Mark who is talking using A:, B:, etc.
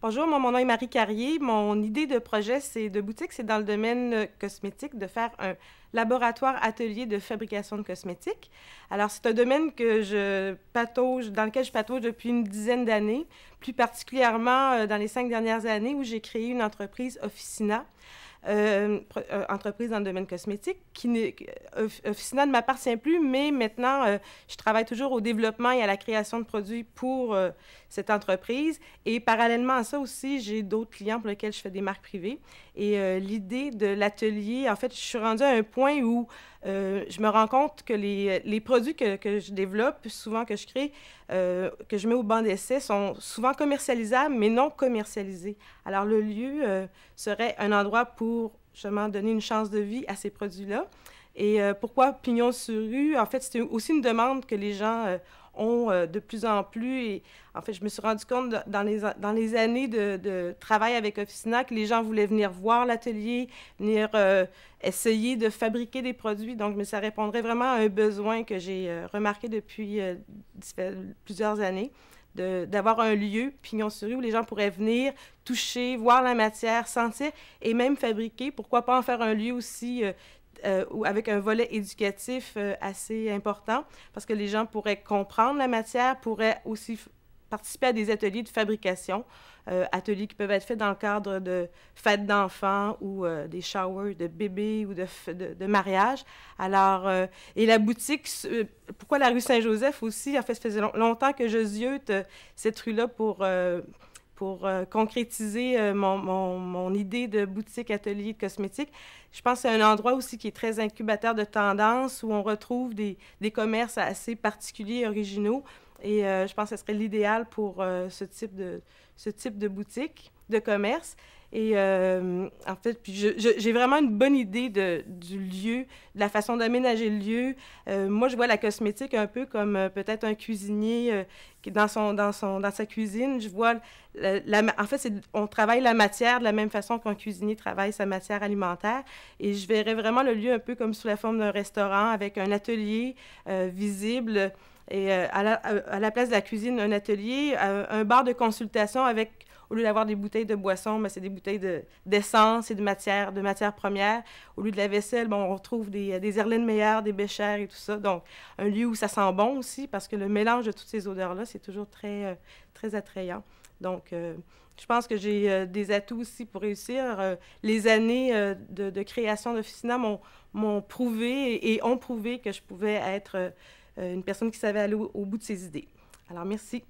A: Bonjour, mon nom est Marie Carrier. Mon idée de projet, de boutique, c'est dans le domaine cosmétique, de faire un laboratoire atelier de fabrication de cosmétiques. Alors, c'est un domaine dans lequel je patauge depuis une dizaine d'années, plus particulièrement dans les 5 dernières années où j'ai créé une entreprise Officina. Entreprise dans le domaine cosmétique. Officina ne m'appartient plus, mais maintenant, je travaille toujours au développement et à la création de produits pour cette entreprise. Et parallèlement à ça aussi, j'ai d'autres clients pour lesquels je fais des marques privées. Et l'idée de l'atelier, en fait, je suis rendue à un point où je me rends compte que les produits que je développe, souvent que je crée, que je mets au banc d'essai, sont souvent commercialisables, mais non commercialisés. Alors, le lieu serait un endroit pour justement donner une chance de vie à ces produits-là. Et pourquoi Pignon sur rue? En fait, c'est aussi une demande que les gens ont de plus en plus. Et en fait, je me suis rendu compte dans les années de travail avec Officina que les gens voulaient venir voir l'atelier, venir essayer de fabriquer des produits. Donc, ça répondrait vraiment à un besoin que j'ai remarqué depuis plusieurs années, d'avoir un lieu, Pignon sur rue, où les gens pourraient venir, toucher, voir la matière, sentir et même fabriquer. Pourquoi pas en faire un lieu aussi avec un volet éducatif assez important, parce que les gens pourraient comprendre la matière, pourraient aussi participer à des ateliers de fabrication, ateliers qui peuvent être faits dans le cadre de fêtes d'enfants ou des showers de bébés ou de mariage. Alors, et la boutique, pourquoi la rue Saint-Joseph aussi? En fait, ça faisait longtemps que je ziote cette rue-là pour concrétiser mon idée de boutique atelier de cosmétiques. Je pense que c'est un endroit aussi qui est très incubateur de tendances, où on retrouve des commerces assez particuliers et originaux. Et je pense que ce serait l'idéal pour ce type de boutique, de commerce. Et en fait, puis j'ai vraiment une bonne idée du lieu, de la façon d'aménager le lieu. Moi, je vois la cosmétique un peu comme peut-être un cuisinier qui est dans sa cuisine. Je vois, en fait, on travaille la matière de la même façon qu'un cuisinier travaille sa matière alimentaire. Et je verrais vraiment le lieu un peu comme sous la forme d'un restaurant avec un atelier visible. Et à la place de la cuisine, un atelier, un bar de consultation avec, au lieu d'avoir des bouteilles de boissons, c'est des bouteilles d'essence et de matières premières. Au lieu de la vaisselle, on retrouve des Erlenmeyer, des Béchers et tout ça. Donc, un lieu où ça sent bon aussi, parce que le mélange de toutes ces odeurs-là, c'est toujours très, très attrayant. Donc, je pense que j'ai des atouts aussi pour réussir. Les années de création d'Officina m'ont prouvé et ont prouvé que je pouvais être une personne qui savait aller au bout de ses idées. Alors, merci.